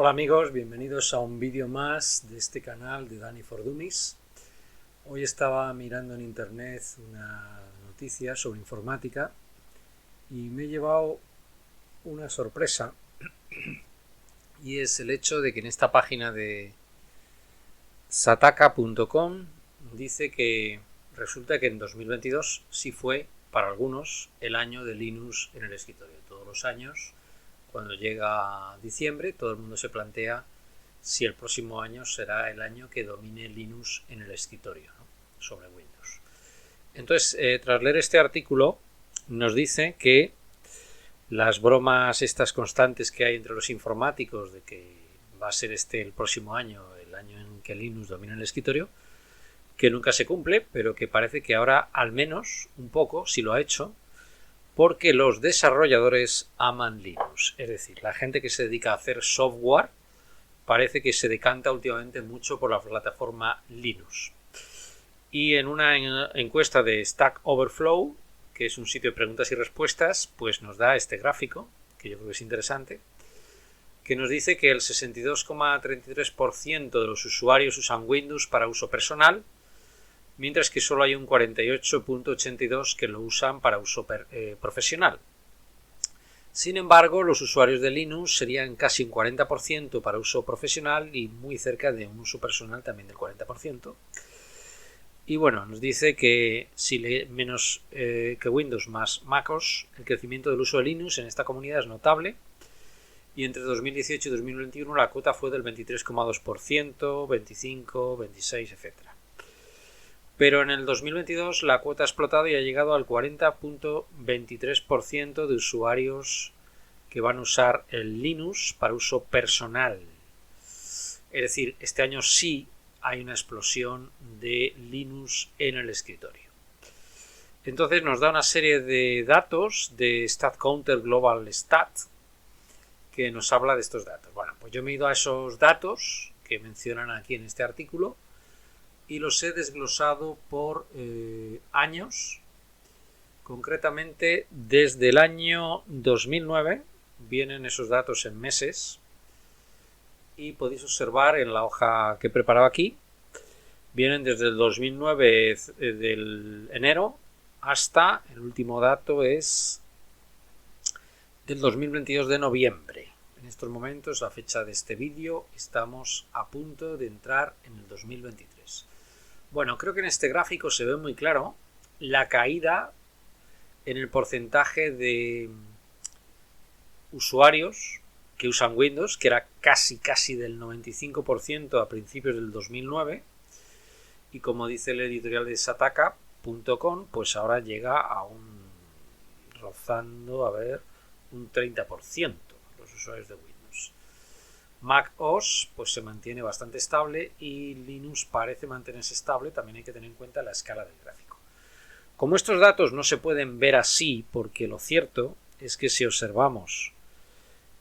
Hola amigos, bienvenidos a un vídeo más de este canal de Dani for Dummies. Hoy estaba mirando en internet una noticia sobre informática y me he llevado una sorpresa, y es el hecho de que en esta página de sataka.com dice que resulta que en 2022 sí fue para algunos el año de Linux en el escritorio. Todos los años, cuando llega diciembre, todo el mundo se plantea si el próximo año será el año que domine Linux en el escritorio, ¿no?, sobre Windows. Entonces, tras leer este artículo, nos dice que las bromas estas constantes que hay entre los informáticos de que va a ser el próximo año, el año en que Linux domina el escritorio, que nunca se cumple, pero que parece que ahora al menos un poco sí lo ha hecho, porque los desarrolladores aman Linux. Es decir, la gente que se dedica a hacer software parece que se decanta últimamente mucho por la plataforma Linux. Y en una encuesta de Stack Overflow, que es un sitio de preguntas y respuestas, pues nos da este gráfico, que yo creo que es interesante, que nos dice que el 62,33% de los usuarios usan Windows para uso personal, mientras que solo hay un 48,82% que lo usan para uso profesional. Sin embargo, los usuarios de Linux serían casi un 40% para uso profesional y muy cerca de un uso personal también del 40%. Y bueno, nos dice que si menos que Windows más MacOS, el crecimiento del uso de Linux en esta comunidad es notable. Y entre 2018 y 2021 la cuota fue del 23,2%, 25%, 26%, etc. Pero en el 2022 la cuota ha explotado y ha llegado al 40,23% de usuarios que van a usar el Linux para uso personal. Es decir, este año sí hay una explosión de Linux en el escritorio. Entonces nos da una serie de datos de StatCounter Global Stat que nos habla de estos datos. Bueno, pues yo me he ido a esos datos que mencionan aquí en este artículo y los he desglosado por años. Concretamente, desde el año 2009 vienen esos datos en meses y podéis observar en la hoja que he preparado aquí, vienen desde el 2009 del enero hasta el último dato es del 2022 de noviembre. En estos momentos, la fecha de este vídeo, estamos a punto de entrar en el 2023. Bueno, creo que en este gráfico se ve muy claro la caída en el porcentaje de usuarios que usan Windows, que era casi del 95% a principios del 2009, y como dice el editorial de sataka.com, pues ahora llega a rozando, un 30% los usuarios de Windows. Mac OS pues se mantiene bastante estable y Linux parece mantenerse estable. También hay que tener en cuenta la escala del gráfico. Como estos datos no se pueden ver así, porque lo cierto es que si observamos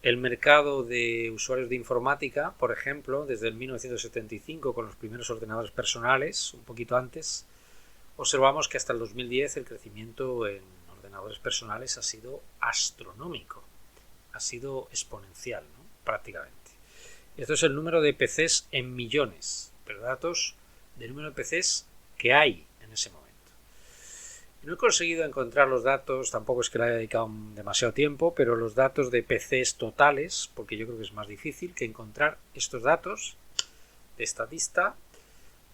el mercado de usuarios de informática, por ejemplo, desde el 1975 con los primeros ordenadores personales, un poquito antes, observamos que hasta el 2010 el crecimiento en ordenadores personales ha sido astronómico, ha sido exponencial, ¿no?, prácticamente. Esto es el número de PCs en millones, pero datos del número de PCs que hay en ese momento. No he conseguido encontrar los datos, tampoco es que le haya dedicado demasiado tiempo, pero los datos de PCs totales, porque yo creo que es más difícil que encontrar estos datos de Statista,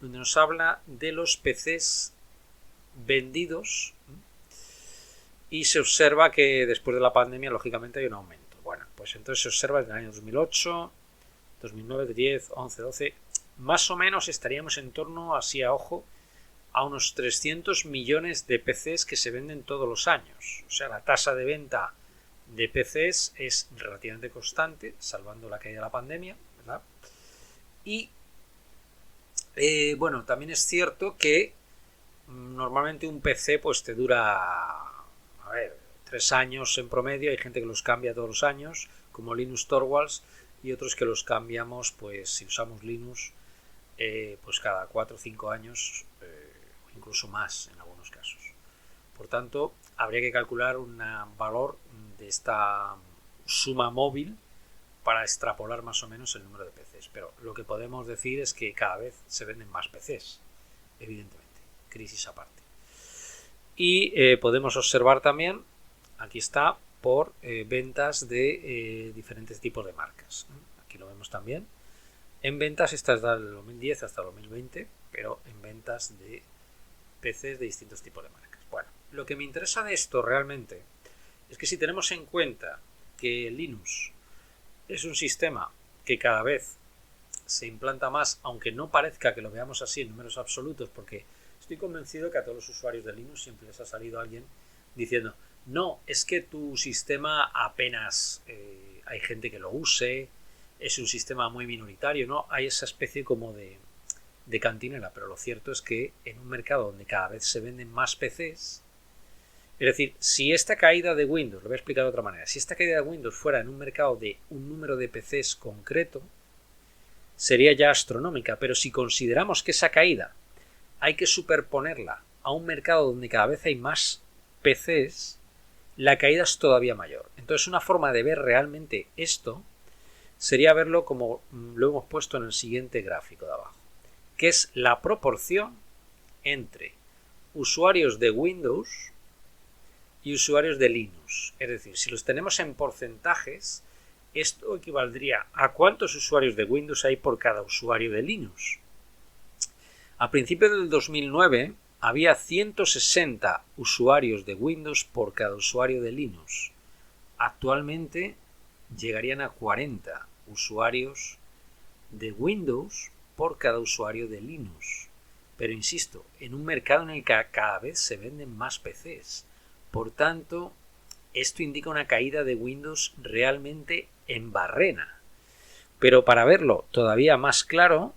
donde nos habla de los PCs vendidos, y se observa que después de la pandemia, lógicamente, hay un aumento. Bueno, pues entonces se observa en el año 2008, 2009, 10, 11, 12, más o menos estaríamos en torno, así a ojo, a unos 300 millones de PCs que se venden todos los años. O sea, la tasa de venta de PCs es relativamente constante, salvando la caída de la pandemia, ¿verdad? Y bueno, también es cierto que normalmente un PC pues te dura 3 años en promedio. Hay gente que los cambia todos los años, como Linus Torvalds, y otros que los cambiamos, pues si usamos Linux, pues cada 4 o 5 años, o incluso más en algunos casos. Por tanto, habría que calcular un valor de esta suma móvil para extrapolar más o menos el número de PCs, pero lo que podemos decir es que cada vez se venden más PCs, evidentemente, crisis aparte. Y podemos observar también, aquí está, por ventas de diferentes tipos de marcas. Aquí lo vemos también. En ventas, esta es del 2010 hasta el 2020, pero en ventas de PCs de distintos tipos de marcas. Bueno, lo que me interesa de esto realmente es que si tenemos en cuenta que Linux es un sistema que cada vez se implanta más, aunque no parezca que lo veamos así en números absolutos, porque estoy convencido que a todos los usuarios de Linux siempre les ha salido alguien diciendo: no, es que tu sistema apenas hay gente que lo use, es un sistema muy minoritario, ¿no? Hay esa especie como de cantinela, pero lo cierto es que en un mercado donde cada vez se venden más PCs, es decir, si esta caída de Windows, lo voy a explicar de otra manera, si esta caída de Windows fuera en un mercado de un número de PCs concreto, sería ya astronómica, pero si consideramos que esa caída hay que superponerla a un mercado donde cada vez hay más PCs, la caída es todavía mayor. Entonces, una forma de ver realmente esto sería verlo como lo hemos puesto en el siguiente gráfico de abajo, que es la proporción entre usuarios de Windows y usuarios de Linux. Es decir, si los tenemos en porcentajes, esto equivaldría a cuántos usuarios de Windows hay por cada usuario de Linux. A principios del 2009 había 160 usuarios de Windows por cada usuario de Linux. Actualmente llegarían a 40 usuarios de Windows por cada usuario de Linux. Pero insisto, en un mercado en el que cada vez se venden más PCs. Por tanto, esto indica una caída de Windows realmente en barrena. Pero para verlo todavía más claro,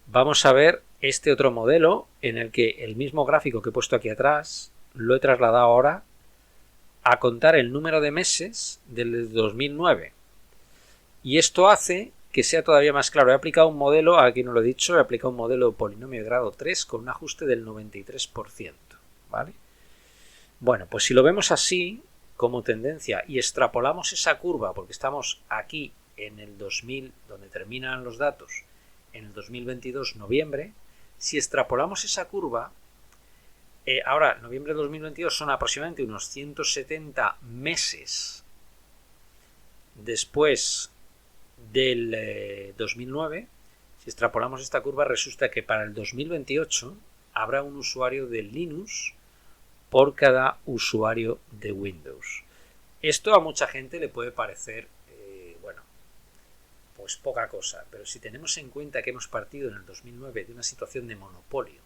vamos a ver este otro modelo en el que el mismo gráfico que he puesto aquí atrás lo he trasladado ahora a contar el número de meses del 2009. Y esto hace que sea todavía más claro. He aplicado un modelo, aquí no lo he dicho, he aplicado un modelo de polinomio de grado 3 con un ajuste del 93%. ¿Vale? Bueno, pues si lo vemos así, como tendencia, y extrapolamos esa curva, porque estamos aquí en el 2000, donde terminan los datos, en el 2022, noviembre, si extrapolamos esa curva, ahora, noviembre de 2022 son aproximadamente unos 170 meses después del 2009, si extrapolamos esta curva, resulta que para el 2028 habrá un usuario de Linux por cada usuario de Windows. Esto a mucha gente le puede parecer, bueno, pues poca cosa, pero si tenemos en cuenta que hemos partido en el 2009 de una situación de monopolio,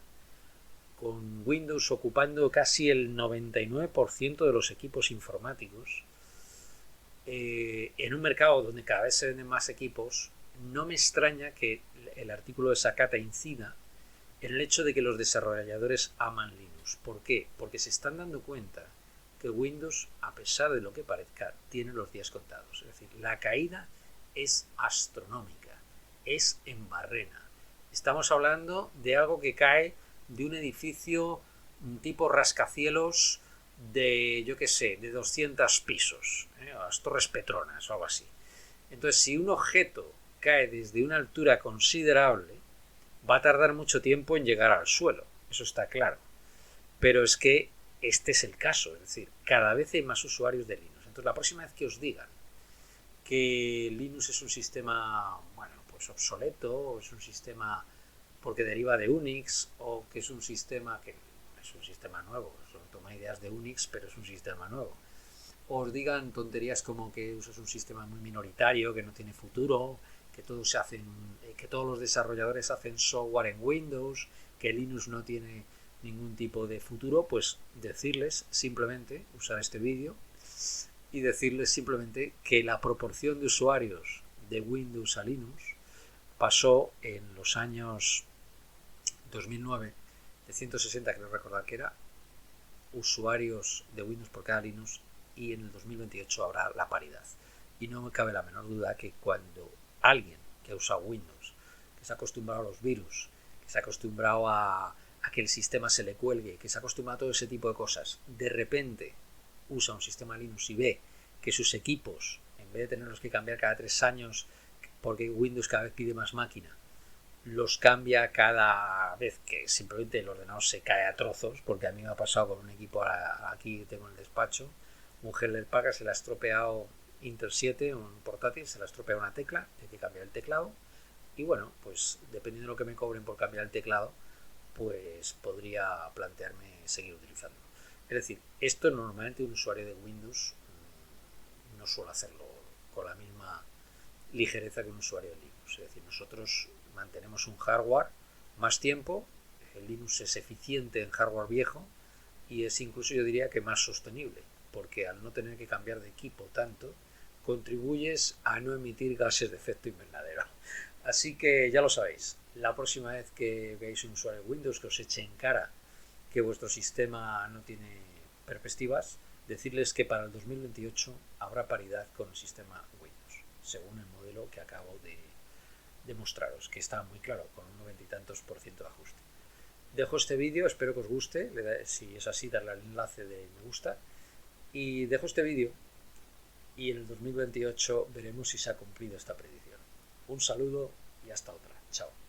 con Windows ocupando casi el 99% de los equipos informáticos, en un mercado donde cada vez se venden más equipos, no me extraña que el artículo de Sakata incida en el hecho de que los desarrolladores aman Linux. ¿Por qué? Porque se están dando cuenta que Windows, a pesar de lo que parezca, tiene los días contados. Es decir, la caída es astronómica, es en barrena. Estamos hablando de algo que cae de un edificio tipo rascacielos de, yo qué sé, de 200 pisos, las Torres Petronas o algo así. Entonces, si un objeto cae desde una altura considerable, va a tardar mucho tiempo en llegar al suelo, eso está claro. Pero es que este es el caso, es decir, cada vez hay más usuarios de Linux. Entonces, la próxima vez que os digan que Linux es un sistema, bueno, pues obsoleto, o es un sistema porque deriva de Unix, o que es un sistema que es un sistema nuevo, solo toma ideas de Unix, pero es un sistema nuevo, o os digan tonterías como que es un sistema muy minoritario, que no tiene futuro, que todos los desarrolladores hacen software en Windows, que Linux no tiene ningún tipo de futuro, pues decirles simplemente, usar este vídeo y decirles simplemente que la proporción de usuarios de Windows a Linux pasó en los años 2009 de 160, creo recordar que era, usuarios de Windows por cada Linux, y en el 2028 habrá la paridad. Y no me cabe la menor duda que cuando alguien que ha usado Windows, que se ha acostumbrado a los virus, que se ha acostumbrado a que el sistema se le cuelgue, que se ha acostumbrado a todo ese tipo de cosas, de repente usa un sistema Linux y ve que sus equipos en vez de tenerlos que cambiar cada 3 años, porque Windows cada vez pide más máquina, los cambia cada vez que simplemente el ordenador se cae a trozos, porque a mí me ha pasado con un equipo aquí tengo en el despacho, un Hewlett Packard, se le ha estropeado Intel 7, un portátil, se le ha estropeado una tecla, hay que cambiar el teclado, y bueno, pues dependiendo de lo que me cobren por cambiar el teclado, pues podría plantearme seguir utilizándolo. Es decir, esto normalmente un usuario de Windows no suele hacerlo con la misma ligereza que un usuario de Linux. Es decir, nosotros mantenemos un hardware más tiempo, el Linux es eficiente en hardware viejo y es incluso, yo diría, que más sostenible, porque al no tener que cambiar de equipo tanto, contribuyes a no emitir gases de efecto invernadero. Así que ya lo sabéis, la próxima vez que veáis un usuario de Windows que os eche en cara que vuestro sistema no tiene perspectivas, decirles que para el 2028 habrá paridad con el sistema Windows, según el modelo que acabo de mostraros, que está muy claro, con un 90 y tantos % de ajuste. Dejo este vídeo, espero que os guste, si es así, darle al enlace de me gusta, y dejo este vídeo y en el 2028 veremos si se ha cumplido esta predicción. Un saludo y hasta otra. Chao.